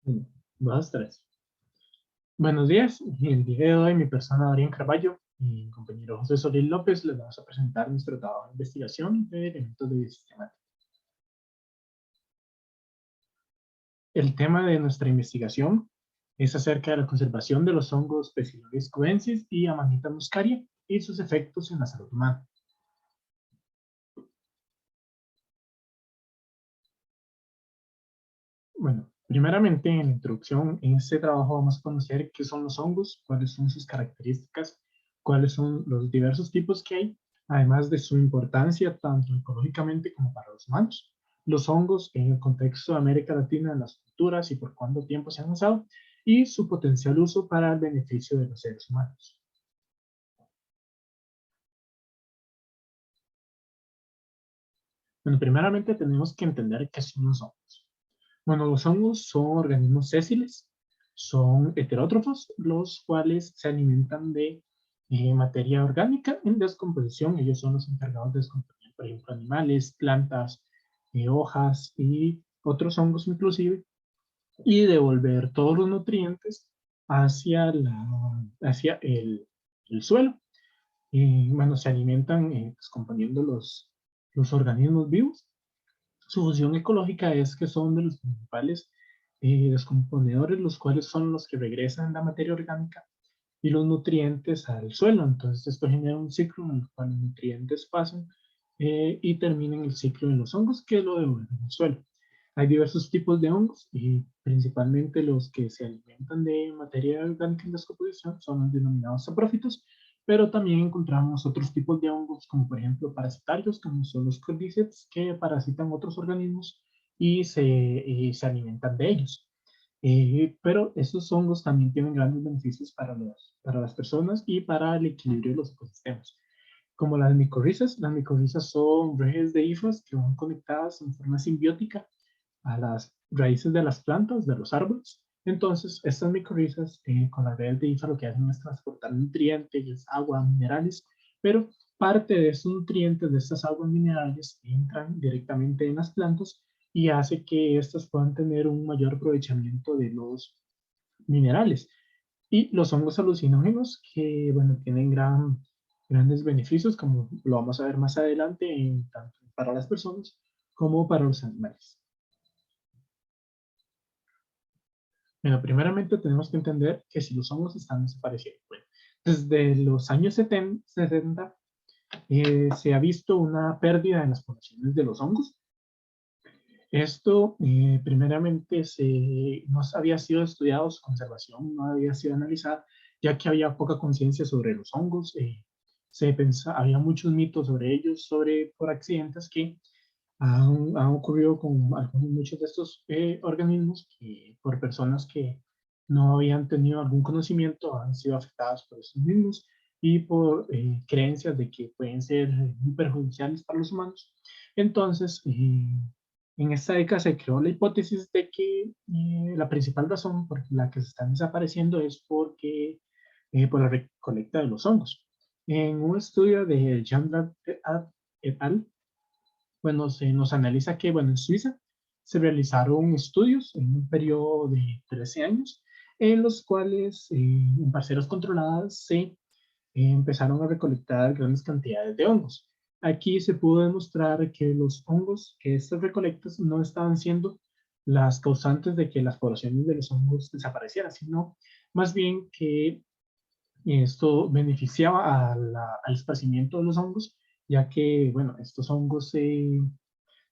Uno, dos, tres. Buenos días. El día de hoy mi persona Adrián Carballo y mi compañero José Solís López les vamos a presentar nuestro trabajo de investigación de elementos de biosistemática. El tema de nuestra investigación es acerca de la conservación de los hongos Bacillus cubensis y Amanita muscaria y sus efectos en la salud humana. Bueno, primeramente en la introducción, en este trabajo vamos a conocer qué son los hongos, cuáles son sus características, cuáles son los diversos tipos que hay, además de su importancia tanto ecológicamente como para los humanos. Los hongos en el contexto de América Latina, en las culturas y por cuánto tiempo se han usado, y su potencial uso para el beneficio de los seres humanos. Bueno, primeramente tenemos que entender qué son los hongos. Bueno, los hongos son organismos sésiles, son heterótrofos, los cuales se alimentan de materia orgánica en descomposición. Ellos son los encargados de descomponer, por ejemplo, animales, plantas, hojas y otros hongos inclusive, y devolver todos los nutrientes hacia, hacia el suelo. Bueno, se alimentan descomponiendo los organismos vivos. Su función ecológica es que son de los principales descomponedores, los cuales son los que regresan la materia orgánica y los nutrientes al suelo. Entonces esto genera un ciclo en el cual los nutrientes pasan y terminan el ciclo en los hongos que lo devuelven al suelo. Hay diversos tipos de hongos y principalmente los que se alimentan de materia orgánica en descomposición son los denominados saprófitos, pero también encontramos otros tipos de hongos como por ejemplo parasitarios, como son los cordyceps, que parasitan otros organismos y se alimentan de ellos. Pero estos hongos también tienen grandes beneficios para las personas y para el equilibrio de los ecosistemas. Como las micorrizas son redes de hifas que van conectadas en forma simbiótica a las raíces de las plantas, de los árboles. Entonces, estas micorrizas con las redes de hifa lo que hacen es transportar nutrientes, agua, minerales, pero parte de estos nutrientes, de estas aguas minerales, entran directamente en las plantas y hace que éstas puedan tener un mayor aprovechamiento de los minerales. Y los hongos alucinógenos, que bueno, tienen grandes beneficios, como lo vamos a ver más adelante, tanto para las personas como para los animales. Bueno, primeramente tenemos que entender que si los hongos están desapareciendo. Bueno, desde los años 70 se ha visto una pérdida en las poblaciones de los hongos. Esto primeramente no había sido estudiado, su conservación no había sido analizada, ya que había poca conciencia sobre los hongos. Había muchos mitos sobre ellos, por accidentes que han ocurrido con muchos de estos organismos que por personas que no habían tenido algún conocimiento han sido afectados por estos mismos y por creencias de que pueden ser muy perjudiciales para los humanos. Entonces, en esta década se creó la hipótesis de que la principal razón por la que se están desapareciendo es por la recolecta de los hongos. En un estudio de Jean et al. Bueno, se nos analiza que, bueno, en Suiza se realizaron estudios en un periodo de 13 años, en los cuales en parcelas controladas se empezaron a recolectar grandes cantidades de hongos. Aquí se pudo demostrar que los hongos, que estas recolectas no estaban siendo las causantes de que las poblaciones de los hongos desaparecieran, sino más bien que esto beneficiaba al esparcimiento de los hongos, ya que, bueno, estos hongos se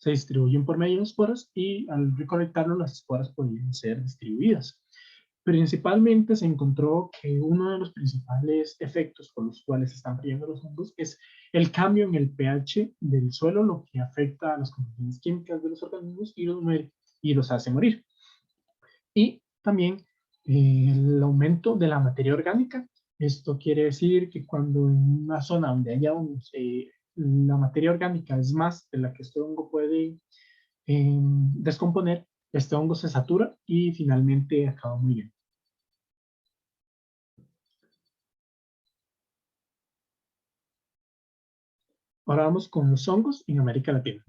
distribuyen por medio de esporas y al recolectarlo las esporas podían ser distribuidas. Principalmente se encontró que uno de los principales efectos por los cuales se están perdiendo los hongos es el cambio en el pH del suelo, lo que afecta a las composiciones químicas de los organismos y los hace morir. Y también el aumento de la materia orgánica. Esto quiere decir que cuando en una zona donde haya hongos, la materia orgánica es más de la que este hongo puede descomponer, este hongo se satura y finalmente acaba muy bien. Ahora vamos con los hongos en América Latina.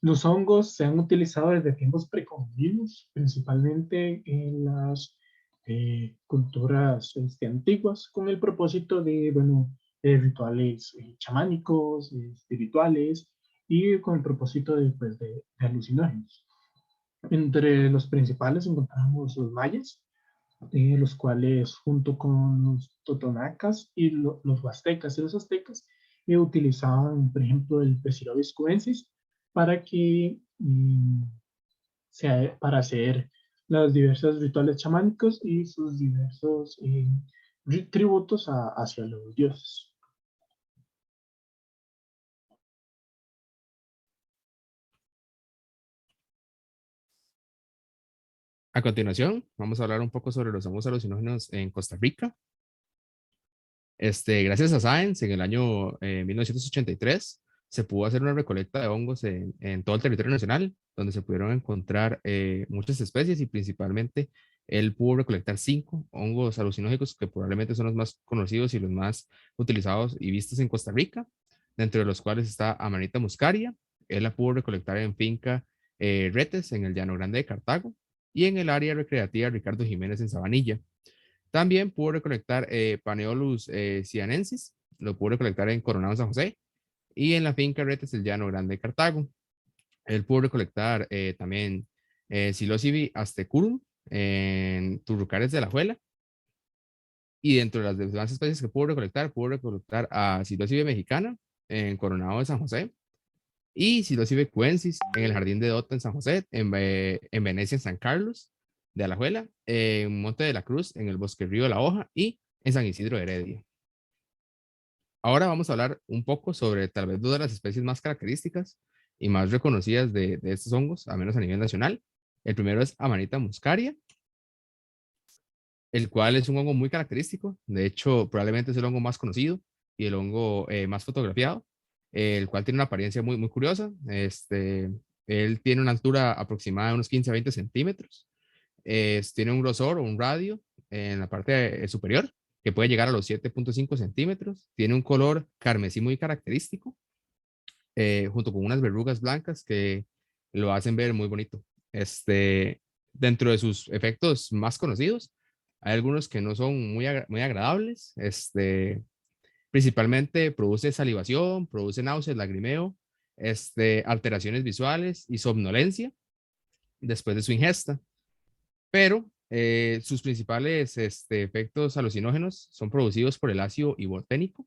Los hongos se han utilizado desde tiempos precolombinos, principalmente en las culturas antiguas, con el propósito de, bueno, rituales chamánicos, espirituales, y con el propósito de, pues, de alucinógenos. Entre los principales encontramos los mayas, los cuales junto con los totonacas y los huastecas y los aztecas utilizaban, por ejemplo, el Pesirovis cubensis para que para hacer los diversos rituales chamánicos y sus diversos tributos hacia los dioses. A continuación, vamos a hablar un poco sobre los hongos alucinógenos en Costa Rica. Gracias a Science, en el año 1983 se pudo hacer una recolecta de hongos en todo el territorio nacional, donde se pudieron encontrar muchas especies y principalmente él pudo recolectar 5 hongos alucinógenos que probablemente son los más conocidos y los más utilizados y vistos en Costa Rica, dentro de los cuales está Amanita muscaria. Él la pudo recolectar en finca Retes, en el Llano Grande de Cartago, y en el área recreativa Ricardo Jiménez en Sabanilla. También pudo recolectar Paneolus cianensis, lo pudo recolectar en Coronado San José y en la finca Retes del Llano Grande de Cartago. Él pudo recolectar también Psilocybe astecurum en Turrucares de la Juela, y dentro de las demás especies que pudo recolectar a Psilocybe mexicana en Coronado de San José y Psilocybe cuensis en el Jardín de Dota en San José, en Venecia en San Carlos de Alajuela, en Monte de la Cruz en el Bosque Río de la Hoja y en San Isidro de Heredia. Ahora vamos a hablar un poco sobre tal vez dos de las especies más características y más reconocidas de estos hongos, al menos a nivel nacional. El primero es Amanita muscaria, el cual es un hongo muy característico. De hecho, probablemente es el hongo más conocido y el hongo más fotografiado, el cual tiene una apariencia muy curiosa. Él tiene una altura aproximada de unos 15 a 20 centímetros. Tiene un grosor o un radio en la parte superior que puede llegar a los 7.5 centímetros. Tiene un color carmesí muy característico, junto con unas verrugas blancas que lo hacen ver muy bonito. Dentro de sus efectos más conocidos, hay algunos que no son muy agradables. Principalmente produce salivación, produce náuseas, lagrimeo, alteraciones visuales y somnolencia después de su ingesta. Pero sus principales efectos alucinógenos son producidos por el ácido iboténico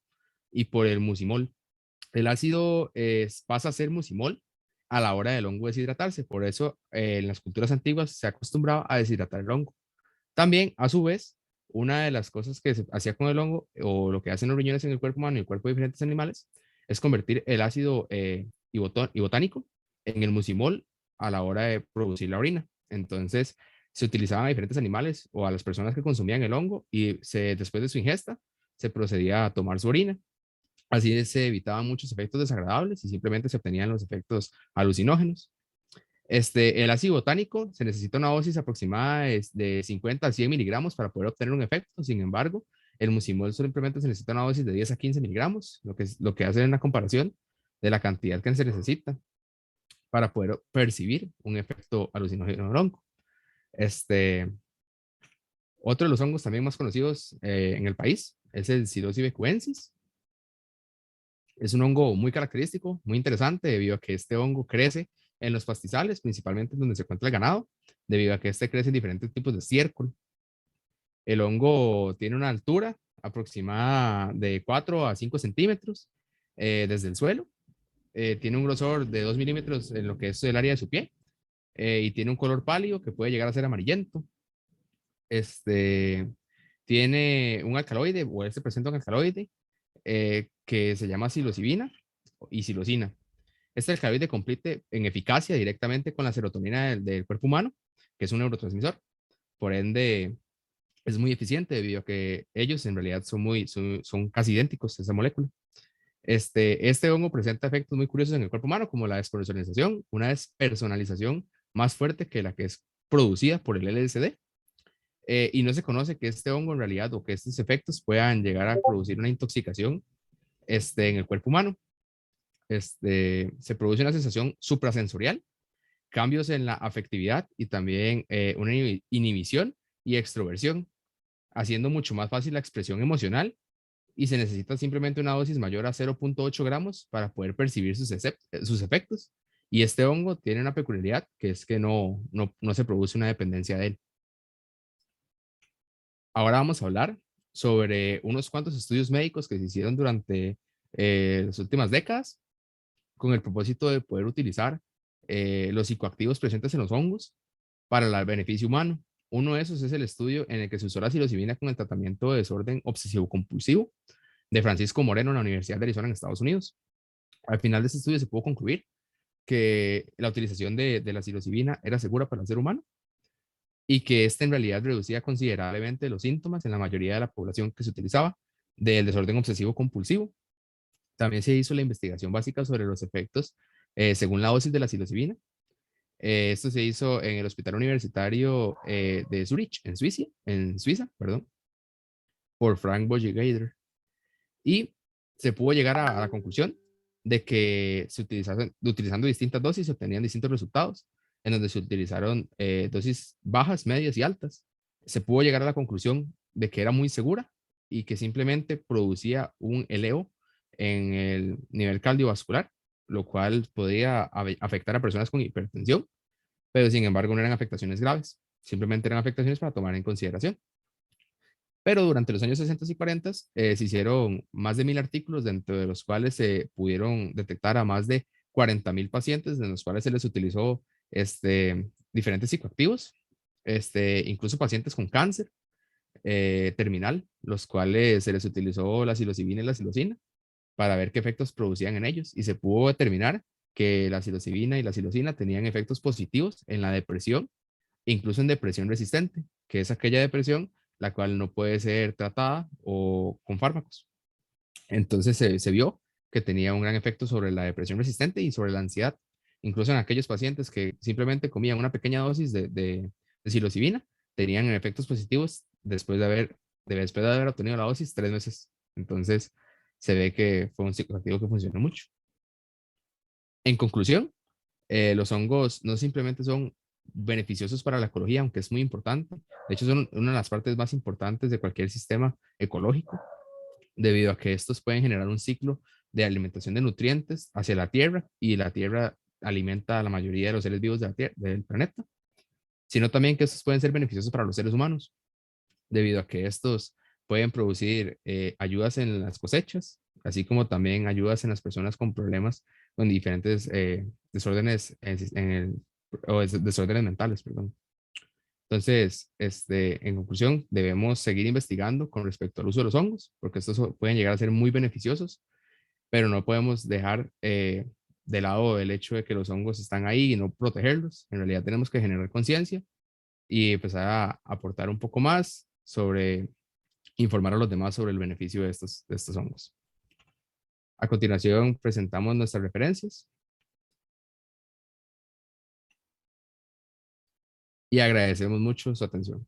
y por el mucimol. El ácido pasa a ser mucimol a la hora del hongo deshidratarse. Por eso en las culturas antiguas se acostumbraba a deshidratar el hongo. También, a su vez, una de las cosas que se hacía con el hongo, o lo que hacen los riñones en el cuerpo humano y el cuerpo de diferentes animales, es convertir el ácido ibotánico en el mucimol a la hora de producir la orina. Entonces, se utilizaban a diferentes animales o a las personas que consumían el hongo y después de su ingesta se procedía a tomar su orina. Así se evitaban muchos efectos desagradables y simplemente se obtenían los efectos alucinógenos. El ácido botánico se necesita una dosis aproximada de 50 a 100 miligramos para poder obtener un efecto. Sin embargo, el mucimol simplemente se necesita una dosis de 10 a 15 miligramos, lo que hace una comparación de la cantidad que se necesita para poder percibir un efecto alucinógeno bronco. Otro de los hongos también más conocidos en el país es el Psilocybe cubensis. Es un hongo muy característico, muy interesante, debido a que este hongo crece en los pastizales, principalmente donde se encuentra el ganado, debido a que este crece en diferentes tipos de estiércol. El hongo tiene una altura aproximada de 4 a 5 centímetros desde el suelo. Tiene un grosor de 2 milímetros en lo que es el área de su pie, y tiene un color pálido que puede llegar a ser amarillento. Este, Tiene un alcaloide, o este presenta un alcaloide que se llama psilocibina y psilocina. Este alcaloide compite en eficacia directamente con la serotonina del cuerpo humano, que es un neurotransmisor. Por ende, es muy eficiente debido a que ellos en realidad son casi idénticos a esa molécula. Este hongo presenta efectos muy curiosos en el cuerpo humano, como la despersonalización, una despersonalización más fuerte que la que es producida por el LSD. Y no se conoce que este hongo en realidad, o que estos efectos puedan llegar a producir una intoxicación en el cuerpo humano. se produce una sensación suprasensorial, cambios en la afectividad y también una inhibición y extroversión, haciendo mucho más fácil la expresión emocional, y se necesita simplemente una dosis mayor a 0,8 gramos para poder percibir sus efectos. Y este hongo tiene una peculiaridad, que es que no se produce una dependencia de él. Ahora vamos a hablar sobre unos cuantos estudios médicos que se hicieron durante las últimas décadas con el propósito de poder utilizar los psicoactivos presentes en los hongos para el beneficio humano. Uno de esos es el estudio en el que se usó la psilocibina con el tratamiento de desorden obsesivo-compulsivo de Francisco Moreno en la Universidad de Arizona en Estados Unidos. Al final de este estudio se pudo concluir que la utilización de la psilocibina era segura para el ser humano y que esta en realidad reducía considerablemente los síntomas en la mayoría de la población que se utilizaba del desorden obsesivo-compulsivo. También se hizo la investigación básica sobre los efectos según la dosis de la psilocibina. Esto se hizo en el Hospital Universitario de Zurich, en Suiza, perdón, por Frank Bojigader. Y se pudo llegar a la conclusión de que utilizando distintas dosis se obtenían distintos resultados, en donde se utilizaron dosis bajas, medias y altas. Se pudo llegar a la conclusión de que era muy segura y que simplemente producía un eleo en el nivel cardiovascular, lo cual podía afectar a personas con hipertensión, pero sin embargo no eran afectaciones graves, simplemente eran afectaciones para tomar en consideración. Pero durante los años 60 y 40 se hicieron más de 1.000 artículos, dentro de los cuales se pudieron detectar a más de 40.000 pacientes, en los cuales se les utilizó diferentes psicoactivos, incluso pacientes con cáncer terminal, los cuales se les utilizó la psilocibina y la psilocina para ver qué efectos producían en ellos. Y se pudo determinar que la psilocibina y la psilocina tenían efectos positivos en la depresión, incluso en depresión resistente, que es aquella depresión la cual no puede ser tratada o con fármacos. Entonces se vio que tenía un gran efecto sobre la depresión resistente y sobre la ansiedad, incluso en aquellos pacientes que simplemente comían una pequeña dosis de psilocibina, tenían efectos positivos después de haber obtenido la dosis 3 meses. Entonces se ve que fue un psicoactivo que funcionó mucho. En conclusión, los hongos no simplemente son beneficiosos para la ecología, aunque es muy importante. De hecho, son una de las partes más importantes de cualquier sistema ecológico, debido a que estos pueden generar un ciclo de alimentación de nutrientes hacia la tierra, y la tierra alimenta a la mayoría de los seres vivos de del planeta, sino también que estos pueden ser beneficiosos para los seres humanos, debido a que estos pueden producir ayudas en las cosechas, así como también ayudas en las personas con problemas con diferentes desórdenes, desórdenes mentales, perdón. Entonces, en conclusión, debemos seguir investigando con respecto al uso de los hongos, porque estos pueden llegar a ser muy beneficiosos, pero no podemos dejar de lado el hecho de que los hongos están ahí y no protegerlos. En realidad tenemos que generar conciencia y empezar a aportar un poco más sobre informar a los demás sobre el beneficio de estos hongos. A continuación, presentamos nuestras referencias y agradecemos mucho su atención.